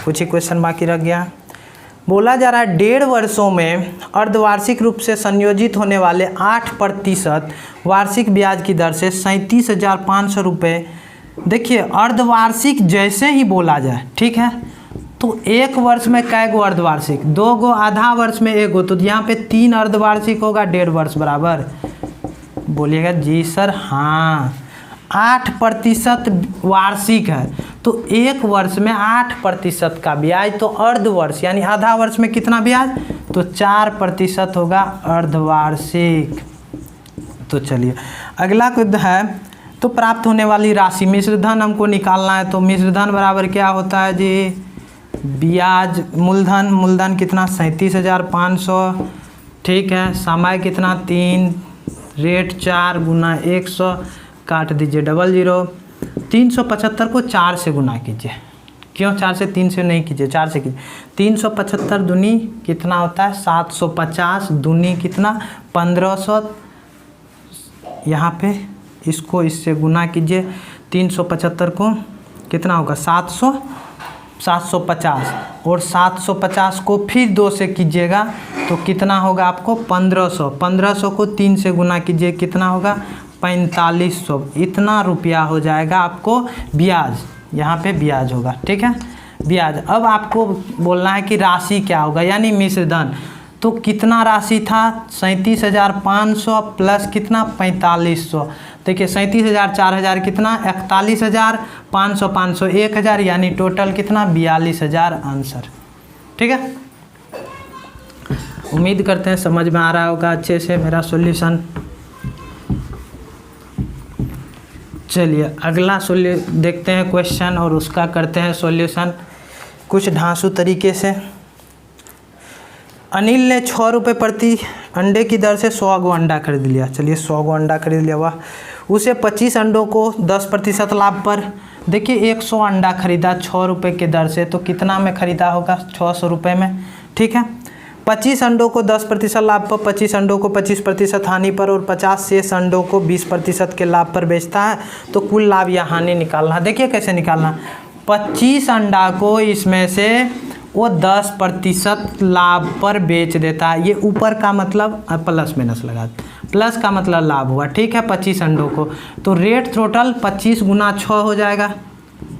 कुछ ही क्वेश्चन बाकी रह गया। बोला जा रहा है 1.5 वर्षों में अर्धवार्षिक रूप से संयोजित होने वाले 8% वार्षिक ब्याज की दर से 37,500 रुपये। देखिए अर्धवार्षिक जैसे ही बोला जाए, ठीक है, तो 1 वर्ष में कै गो अर्धवार्षिक? 2 गो। आधा वर्ष में 1 गो, तो यहाँ पे 3 अर्धवार्षिक होगा 1.5 वर्ष बराबर। बोलिएगा जी सर हाँ। 8% वार्षिक है, तो 1 वर्ष में 8% का ब्याज, तो अर्धवर्ष यानी आधा वर्ष में कितना ब्याज? तो 4% होगा अर्धवार्षिक। तो चलिए अगला कुछ है, तो प्राप्त होने वाली राशि मिश्र धन हमको निकालना है। तो मिश्र धन बराबर क्या होता है जी? ब्याज मूलधन कितना? 37,500। ठीक है। समय कितना? 3, रेट 4 गुना 100, काट दीजिए 00। 375 को 4 से गुना कीजिए। क्यों 4 से? 3 से नहीं कीजिए, 4 से कीजिए। 375 दूनी कितना होता है? 750, दूनी कितना? 1500। यहाँ पे इसको इससे गुना कीजिए। 375 को कितना होगा? 750, और 750 को फिर 2 से कीजिएगा तो कितना होगा आपको? 1500। 1500 को 3 से गुना कीजिए, कितना होगा? 4500। इतना रुपया हो जाएगा आपको ब्याज। यहाँ पे ब्याज होगा। ठीक है। ब्याज। अब आपको बोलना है कि राशि क्या होगा, यानी मिश्र धन। तो कितना राशि था? 37,500 प्लस कितना? 4500। देखिए 37,000 4000 कितना? 41,000, 500 500 1000, यानी टोटल कितना? 42,000 आंसर। ठीक है। उम्मीद करते हैं समझ में आ रहा होगा अच्छे से मेरा सॉल्यूशन। चलिए अगला देखते हैं क्वेश्चन और उसका करते हैं सॉल्यूशन कुछ ढांसू तरीके से। अनिल ने 6 रुपये प्रति अंडे की दर से 100 गो अंडा खरीद लिया। चलिए 100 गो अंडा खरीद लिया। वाह। उसे 25 अंडों को 10% लाभ पर, देखिए 100 अंडा खरीदा 6 रुपये के दर से, तो कितना में खरीदा होगा? 600 रुपये में। ठीक है। 25 अंडों को 10% लाभ पर, 25 अंडों को 25% हानि पर और 50 शेष अंडों को 20% के लाभ पर बेचता है, तो कुल लाभ या हानि निकालना। देखिए कैसे निकालना। 25 अंडा को इसमें से वो 10% लाभ पर बेच देता है। ये ऊपर का मतलब प्लस माइनस लगा, प्लस का मतलब लाभ हुआ, ठीक है। 25 अंडों को तो रेट टोटल 25 गुना 6 हो जाएगा,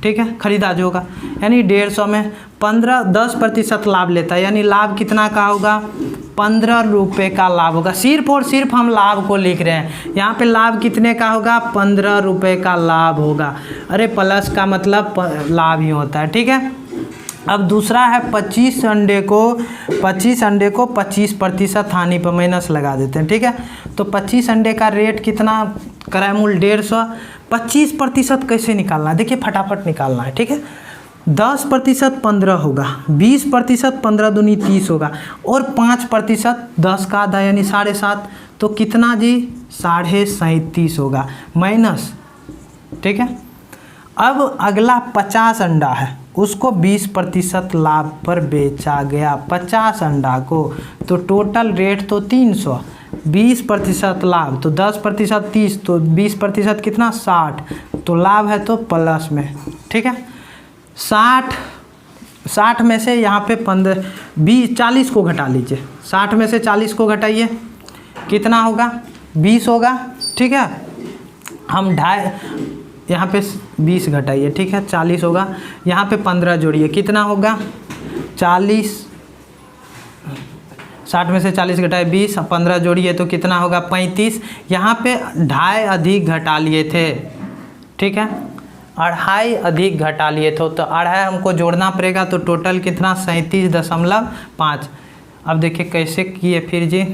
ठीक है, खरीदा जो होगा, यानी 150 में 10% लाभ लेता है, यानी लाभ कितना का होगा, 15 रुपये का लाभ होगा। सिर्फ और सिर्फ हम लाभ को लिख रहे हैं, यहाँ पे लाभ कितने का होगा, 15 रुपये का लाभ होगा। अरे प्लस का मतलब लाभ ही होता है, ठीक है। अब दूसरा है 25 अंडे को 25% हानि पर माइनस लगा देते हैं, ठीक है। तो 25 अंडे का रेट कितना कराए मूल 150, 25% कैसे निकालना है, देखिए फटाफट निकालना है, ठीक है। 10% 15 होगा, 20% 15 दूनी 30 होगा, और 5% 10 का आधा यानी 7.5, तो कितना जी 37.5 होगा माइनस, ठीक है। अब अगला 50 अंडा है, उसको 20% लाभ पर बेचा गया 50 अंडा को, तो टोटल रेट तो 300, 20% लाभ तो 10% 30, तो 20% कितना 60, तो लाभ है तो प्लस में, ठीक है। 60 में से यहाँ पे 40 को घटा लीजिए, 60 में से 40 को घटाइए, कितना होगा 20 होगा, ठीक है। हम यहाँ पे 20 घटाइए, ठीक है, 40 होगा। यहाँ पे 15 जोड़िए, कितना होगा 40, 60 में से 40 घटाए 20, 15 जोड़िए तो कितना होगा 35। यहाँ पे 2.5 अधिक घटा लिए थे, ठीक है, 2.5 अधिक घटा लिए थे, तो 2.5 हमको जोड़ना पड़ेगा, तो टोटल कितना 37.5। अब देखिए कैसे किए फिर जी,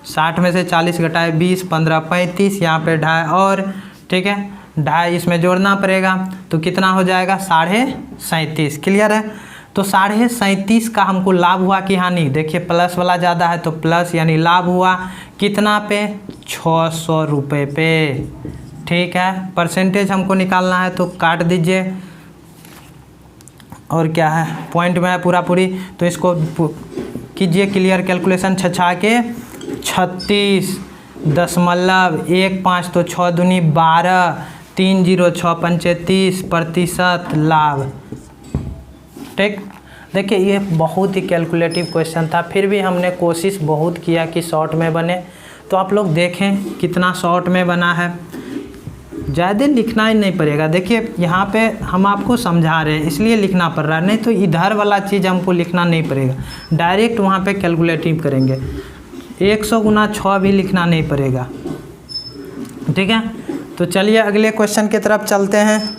60 में से 40 घटाए 20, 15 35, यहाँ पे 2.5 और, ठीक है, 2.5 इसमें जोड़ना पड़ेगा, तो कितना हो जाएगा 37.5। क्लियर है। तो 37.5 का हमको लाभ हुआ कि हानि, देखिए प्लस वाला ज़्यादा है तो प्लस, यानी लाभ हुआ कितना पे 600 रुपये पे, ठीक है। परसेंटेज हमको निकालना है तो काट दीजिए, और क्या है पॉइंट में है पूरा पूरी, तो इसको कीजिए क्लियर कैलकुलेशन। 6 के 36.15, तो 6 दूनी 12, 3 0 6 35% लाभ, ठीक। देखिए ये बहुत ही कैलकुलेटिव क्वेश्चन था, फिर भी हमने कोशिश बहुत किया कि शॉर्ट में बने, तो आप लोग देखें कितना शॉर्ट में बना है, ज़्यादा लिखना ही नहीं पड़ेगा। देखिए यहाँ पे हम आपको समझा रहे हैं इसलिए लिखना पड़ रहा है, नहीं तो इधर वाला चीज़ हमको लिखना नहीं पड़ेगा, डायरेक्ट वहाँ पे कैलकुलेटिव करेंगे। 100 गुना 6 भी लिखना नहीं पड़ेगा, ठीक है। तो चलिए अगले क्वेश्चन की तरफ चलते हैं।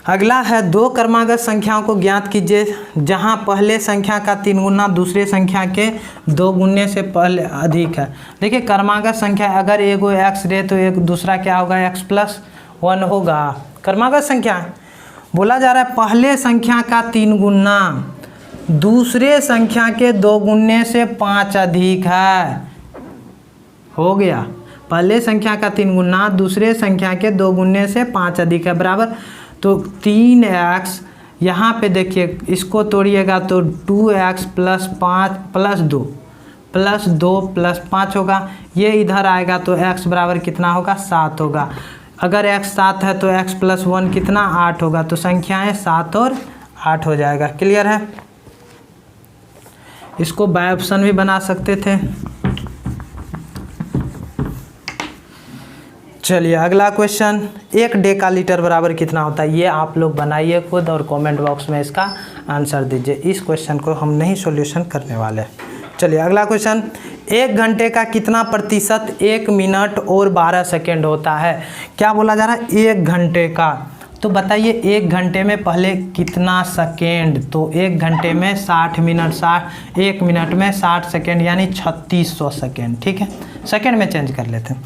अगला है 2 क्रमागत संख्याओं को ज्ञात कीजिए जहां पहले संख्या का 3 गुना दूसरे संख्या के 2 गुने से पहले अधिक है। देखिए क्रमागत संख्या अगर एगो x रहे तो एक दूसरा क्या होगा x+1 होगा। क्रमागत संख्या बोला जा रहा है पहले संख्या का 3 गुना दूसरे संख्या के 2 गुने से 5 अधिक है, हो गया। पहले संख्या का 3 गुना दूसरे संख्या के 2 गुने से 5 अधिक है बराबर, तो 3x, यहाँ पे देखिए इसको तोड़िएगा तो 2x + 5 + 2 + 5 होगा, ये इधर आएगा तो x बराबर कितना होगा 7 होगा। अगर x 7 है तो x + 1 कितना 8 होगा, तो संख्याएं 7 और 8 हो जाएगा। क्लियर है। इसको बाय ऑप्शन भी बना सकते थे। चलिए अगला क्वेश्चन, 1 डेकालीटर बराबर कितना होता है, ये आप लोग बनाइए खुद और कमेंट बॉक्स में इसका आंसर दीजिए। इस क्वेश्चन को हम नहीं सॉल्यूशन करने वाले। चलिए अगला क्वेश्चन, 1 घंटे का कितना प्रतिशत 1 मिनट और 12 सेकेंड होता है। क्या बोला जा रहा है 1 घंटे का, तो बताइए 1 घंटे में पहले कितना सेकेंड, तो 1 घंटे में 60 मिनट, 1 मिनट में 60 सेकेंड यानी 3600 सेकेंड, ठीक है। सेकेंड में चेंज कर लेते हैं।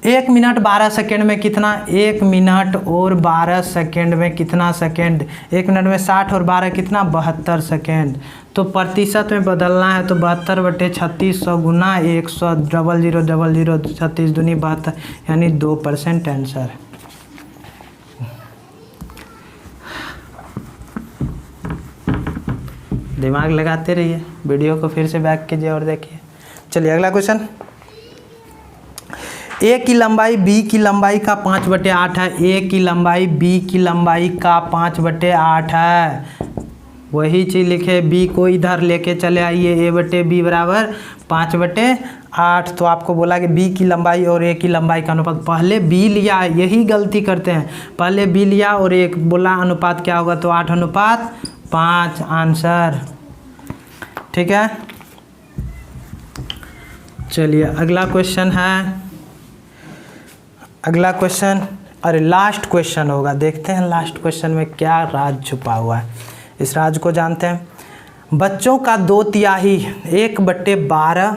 1 मिनट 12 सेकेंड में कितना, 1 मिनट और 12 सेकेंड में कितना सेकेंड, 1 मिनट में 60 और 12 कितना 72 सेकेंड। तो प्रतिशत में बदलना है तो 72/3600 गुना 100 0000 36 दूनी 72 यानी 2% आंसर। दिमाग लगाते रहिए, वीडियो को फिर से बैक कीजिए और देखिए। चलिए अगला क्वेश्चन। ए की लंबाई बी की लंबाई का 5/8 है। ए की लंबाई बी की लंबाई का 5/8 है। वही चीज़ लिखे, बी को इधर लेके चले आइए, A/B बराबर 5/8। तो आपको बोला कि बी की लंबाई और ए की लंबाई का अनुपात, पहले बी लिया, यही गलती करते हैं, पहले बी लिया और एक बोला अनुपात क्या होगा, तो 8:5 आंसर। ठीक है, चलिए अगला क्वेश्चन है। अगला क्वेश्चन, अरे लास्ट क्वेश्चन होगा, देखते हैं लास्ट क्वेश्चन में क्या राज छुपा हुआ है, इस राज को जानते हैं। बच्चों का 2/3 1/12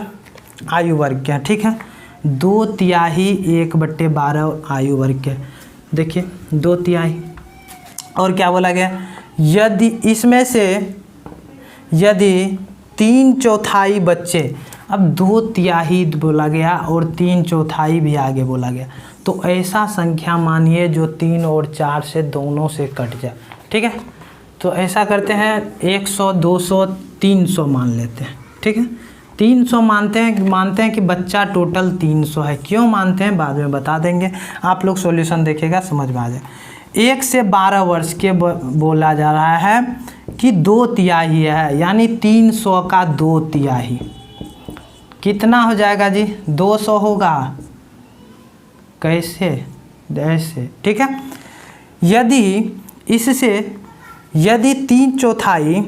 आयु वर्ग के, ठीक है, 2/3 1/12 आयु वर्ग के। देखिए 2/3 और क्या बोला गया, यदि इसमें से यदि 3/4 बच्चे, अब 2/3 बोला गया और 3/4 भी आगे बोला गया, तो ऐसा संख्या मानिए जो 3 और 4 से दोनों से कट जाए। ठीक है, तो ऐसा करते हैं 100 200 300 मान लेते हैं। ठीक है, 300 मानते हैं कि बच्चा टोटल 300 है। क्यों मानते हैं बाद में बता देंगे, आप लोग सॉल्यूशन देखिएगा समझ में आ जाए। 1 से 12 वर्ष के बोला जा रहा है कि 2/3 है, यानी 300 का 2/3 कितना हो जाएगा जी, 200 होगा। कैसे, ऐसे। ठीक है, यदि 3/4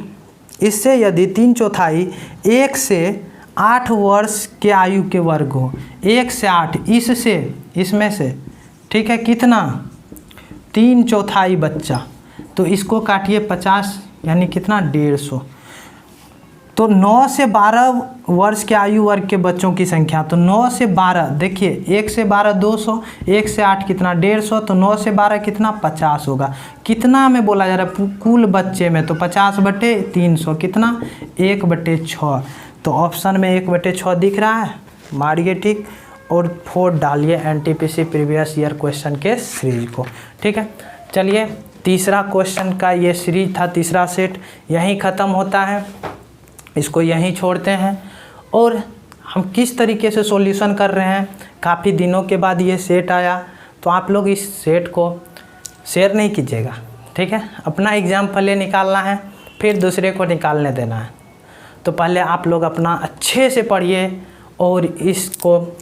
इससे यदि 3/4 1 से 8 वर्ष के आयु के वर्ग हो, 1 से 8 इसमें से, ठीक है, कितना 3/4 बच्चा, तो इसको काटिए 50, यानी कितना 150। तो 9 से 12 वर्ष के आयु वर्ग के बच्चों की संख्या, तो 9 से 12 देखिए, 1 से 12 200, 1 से 8 कितना 150, तो 9 से 12 कितना 50 होगा। कितना में बोला जा रहा है, कुल बच्चे में, तो 50/300 कितना 1/6। तो ऑप्शन में 1/6 दिख रहा है, मारिए ठीक, और 4 डालिए NTPC प्रीवियस ईयर क्वेश्चन के सीरीज को। ठीक है, चलिए तीसरा क्वेश्चन का ये सीरीज था, तीसरा सेट यहीं ख़त्म होता है, इसको यहीं छोड़ते हैं। और हम किस तरीके से सॉल्यूशन कर रहे हैं, काफ़ी दिनों के बाद ये सेट आया, तो आप लोग इस सेट को शेयर नहीं कीजिएगा। ठीक है, अपना एग्ज़ाम पहले निकालना है, फिर दूसरे को निकालने देना है। तो पहले आप लोग अपना अच्छे से पढ़िए और इसको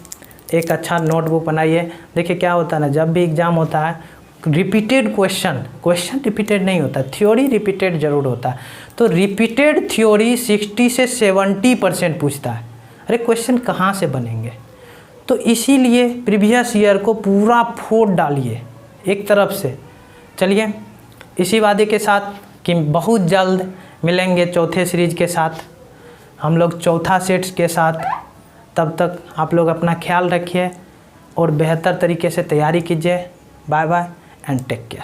एक अच्छा नोटबुक बनाइए। देखिए क्या होता है ना, जब भी एग्ज़ाम होता है रिपीटेड क्वेश्चन रिपीटेड नहीं होता, थ्योरी रिपीटेड ज़रूर होता है। तो रिपीटेड थ्योरी 60 से 70% पूछता है। अरे क्वेश्चन कहाँ से बनेंगे, तो इसीलिए प्रीवियस ईयर को पूरा फोड़ डालिए एक तरफ से। चलिए इसी वादे के साथ कि बहुत जल्द मिलेंगे चौथे सीरीज के साथ, हम लोग चौथा सेट्स के साथ। तब तक आप लोग अपना ख्याल रखिए और बेहतर तरीके से तैयारी कीजिए। Bye bye and take care.